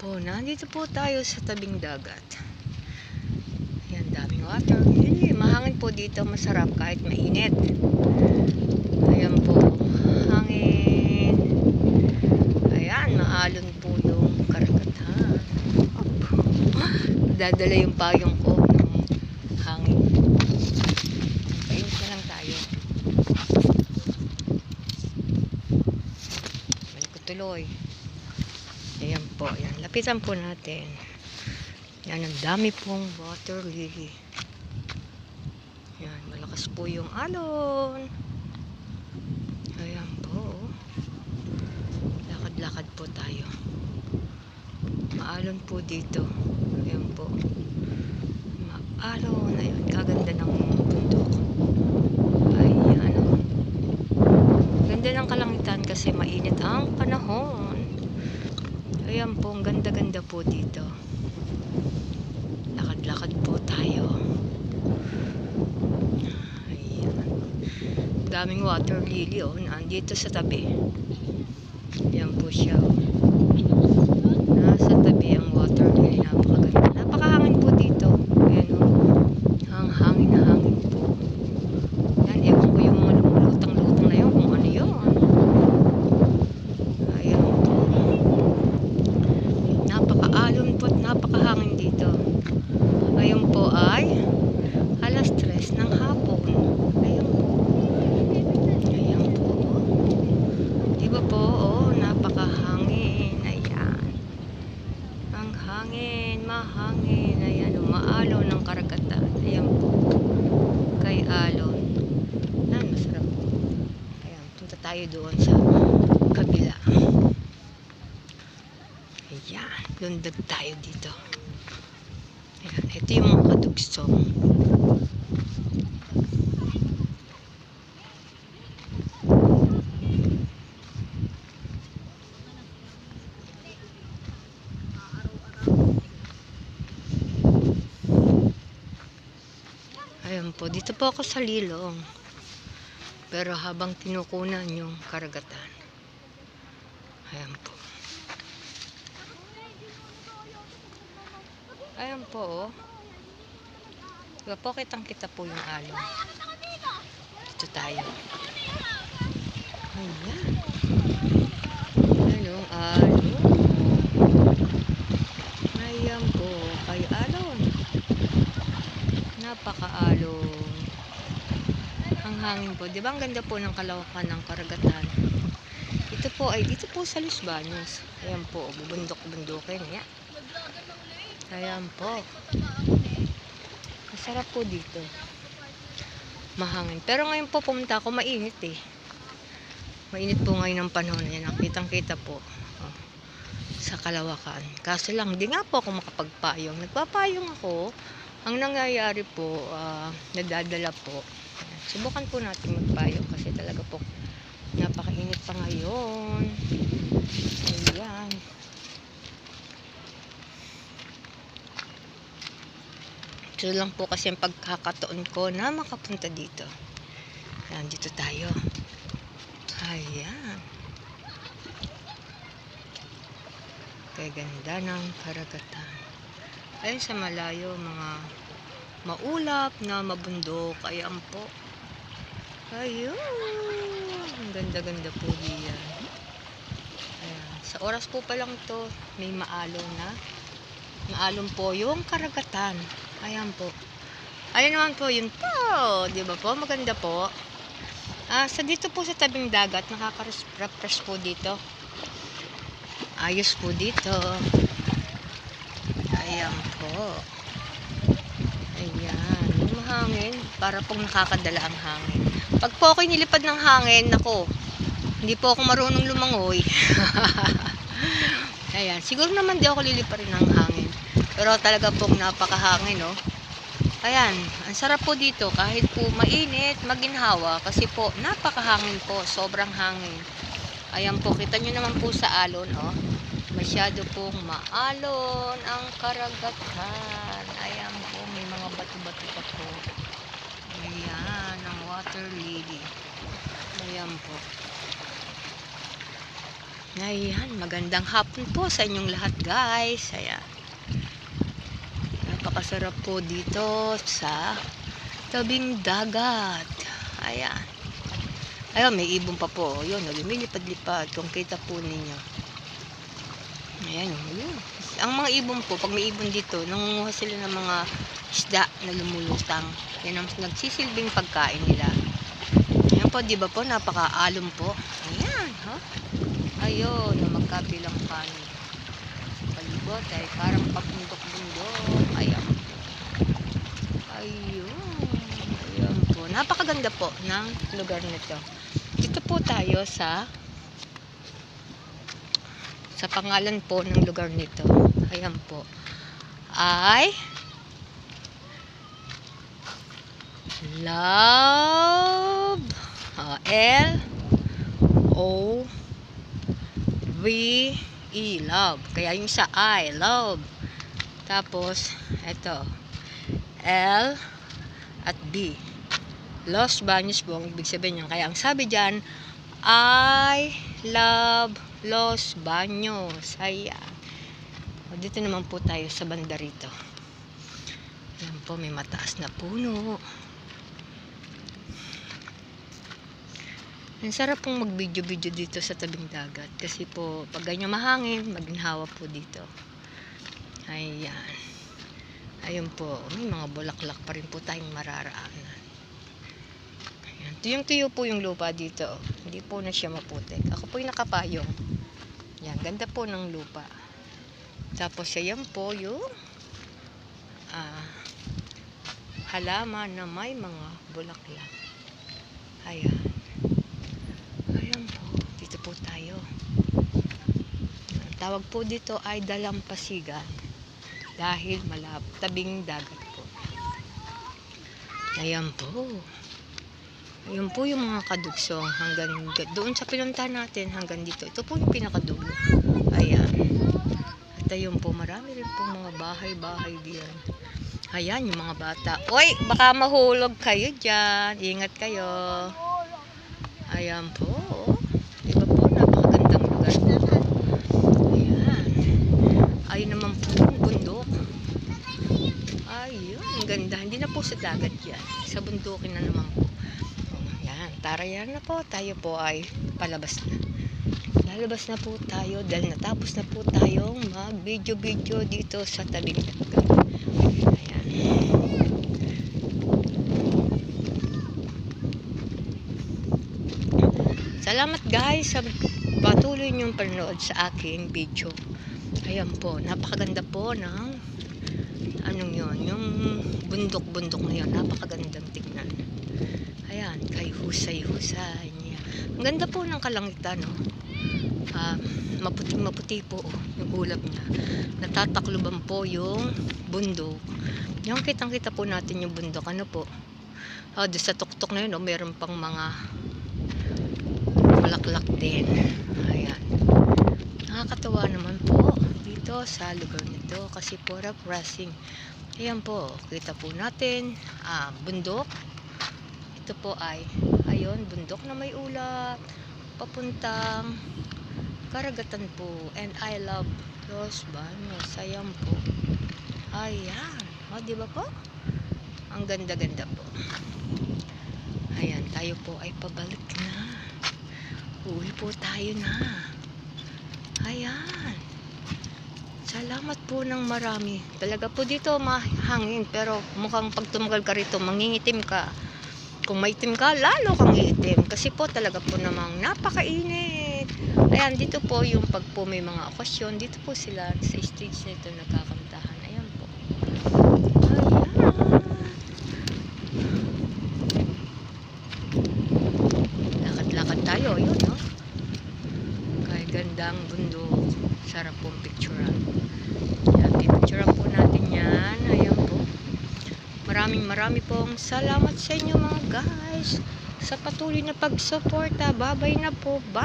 po, nandito po tayo sa tabing dagat. Ayan, daming water. Mahangin po dito, masarap kahit mainit. Ayan po, hangin. Ayan, maalon po yung karagatan. Dadala yung payong ko ng hangin. Ayun na lang tayo. Balik ko tuloy. Ayan po, ayan. Lapitan po natin. Yan, ang dami pong water lily. Yan, malakas po yung alon. Ayan po. Lakad-lakad po tayo. Maalon po dito. Ayan po. Maalon. Ayan, kaganda ng bundok. Ayan. Ganda ng kalangitan kasi mainit ang panahon. Ayan po, ang ganda-ganda po dito. Lakad-lakad po tayo. Ayan. Daming water lily, oh. Nandito sa tabi. Ayan po siya, oh. Nasa tabi ang water lily. Napakaganda. Napakahangin po dito. Ayan, oh. Ang hangin na hangin po. Ayan, ewan ko yung mga lumulutang-lutang na yun. Kung ano yun. Napakaalon po at napakahangin dito. Ngayon po ay alas 3 ng hapon. Ayan po. Ayan po. Diba po? Oh, napakahangin. Ayan. Ang hangin, mahangin. Ayan, umaalon ng karagatan. Ayan po. Kay alon. Ayan, masarap. Ayan, punta tayo doon sa kabila. Ayan, lundag tayo dito. Ayan, ito yung mga kadugsong. Ayan po, dito po ako sa Lilong. Pero habang tinukunan yung karagatan. Ayan po. Ayan po, oh. Diba po, kitang-kita po yung alon. Dito tayo. Ayan. Ayan, alon. Ayan po, kay alon. Napaka-alon. Ang hangin po. Diba ang ganda po ng kalawakan ng karagatan. Ito po ay dito po sa Los Baños. Ayan po, bubundok-bundukin. Ayan. Ayan po. Masarap po dito. Mahangin. Pero ngayon po pumunta ako, mainit eh. Mainit po ngayon ang panahon. Ayan, nakitang-kita po. Oh, sa kalawakan. Kaso lang, hindi nga po ako makapagpayong. Nagpapayong ako. Ang nangyayari po, nadadala po. Ayan. Subukan po natin magpayong kasi talaga po napakainit pa ngayon. Ayan. Ito lang po kasi ang pagkakataon ko na makapunta dito. Ayan, dito tayo. Ayan. Kaya ganda ng karagatan. Ayan sa malayo, mga maulap na mabundok. Ayan po. Ayun. Ang ganda-ganda po diyan. Ayan. Sa oras po pa lang to, may maalon na. Maalon po yung karagatan. Ayan po. Ayan naman po yun po. Diba po? Maganda po. Sa dito po sa tabing dagat, nakaka-refresh po dito. Ayos po dito. Ayan po. Ayan. Yung mahangin, para pong nakakadala ang hangin. Pag po ako'y nilipad ng hangin, nako, hindi po ako marunong lumangoy. Ayan. Siguro naman di ako liliparin ng hangin. Pero talaga pong napakahangin, no? Ayan, ang sarap po dito kahit po mainit, maginhawa kasi po napakahangin po, sobrang hangin. Ayan po, kita nyo naman po sa alon, oh. Masyado pong maalon ang karagatan. Ayan po, may mga bato-bato pa po. Ayan, ang water lily. Ayan po. Ayan, magandang hapon po sa inyong lahat guys. Ayan. Napakasarap po dito sa tabing dagat. Ayan. Ayun, may ibon pa po. Yun, lumilipad-lipad. Kung kita po ninyo. Ayan, yun. Ang mga ibon po, pag may ibon dito, nangunguha sila ng mga isda na lumulutang. Yan ang nagsisilbing pagkain nila. Ayan po, di ba po, napaka-alon po. Ayan, ha? Ayun, na magkabilang panig. Palibot ay parang papundok-bundok. Ayan. Ayun. Ayan po. Napakaganda po ng lugar nito. Dito po tayo sa pangalan po ng lugar nito. Ayan po. Ay Love. L-O-V-E. Love. Kaya yung sa I, love. Tapos, ito. L at B. Los Baños po ang ibig sabihin niyan. Kaya ang sabi dyan, I love Los Baños. Ayan. O, dito naman po tayo sa banda rito. Ayan po, may mataas na puno. Ang sarap pong mag-video-video dito sa tabing dagat. Kasi po, pag ganyan mahangin, maginhawa po dito. Ayan. Ayun po, may mga bulaklak pa rin po tayong mararaanan. Ayan. Tuyong-tuyo po yung lupa dito. Hindi po na siya maputik. Ako po yung nakapayong. Yan, ganda po ng lupa. Tapos ayan po yung halaman na may mga bulaklak. Ayan. Ayan po. Dito po tayo. Ang tawag po dito ay Dalampasigan. Dahil tabing dagat po. Ayan po. Ayan po yung mga kadugsong. Hanggang doon sa pinunta natin hanggang dito. Ito po yung pinakadulo. Ayan. At ayun po, marami rin po mga bahay-bahay diyan. Ayan, yung mga bata. Oy, baka mahulog kayo dyan. Ingat kayo. Ayan po. Diba po, napakagandang lugar po. Ayan. Ayun naman po yung bundok. Ayun, ang ganda. Hindi na po sa dagat yan. Sa bundukin na naman po. Ayan, tarayan na po. Tayo po ay palabas na. Lalabas na po tayo dahil natapos na po tayong mag-video-video dito sa tabing dagat. Ayan. Salamat guys sa patuloy niyong panood sa aking video. Ayan po, napakaganda po ng anong yun, yung bundok-bundok na yun. Napakagandang tignan. Ayan, kay husay-husay niya. Ang ganda po ng kalangitan, no? Maputing-maputi po yung ulap niya. Natatakluban po yung bundok. Yung kitang-kita po natin yung bundok. Ano po? Doon sa tuktok na yun, meron pang mga bulaklak din. Ayan. Nakakatawa naman po dito sa lugar nito kasi po refreshing. Ayan po, kita po natin bundok. Ito po ay ayun, bundok na may ulap papuntang karagatan po. And I love Los Baños. Ayan po. Ayan. O, diba po? Ang ganda-ganda po. Ayan, tayo po ay pabalik na. Uwi po tayo na. Ayan. Salamat po ng marami. Talaga po dito mahangin. Pero mukhang pag tumagal ka rito, mangingitim ka. Kung maitim ka, lalo kang iitim. Kasi po talaga po namang napakainit. Ayan, dito po yung pag po may mga okasyon. Dito po sila sa stage nito nagkakantahan. Ayan po. Ayan. Lakad-lakad tayo. Yun, no? Kahit gandang bundok. Sarap pong picturean. Ayan, picturean po natin yan. Ayan po. Marami pong salamat sa inyo mga guys sa patuloy na pagsuporta. Babay na po. Bye.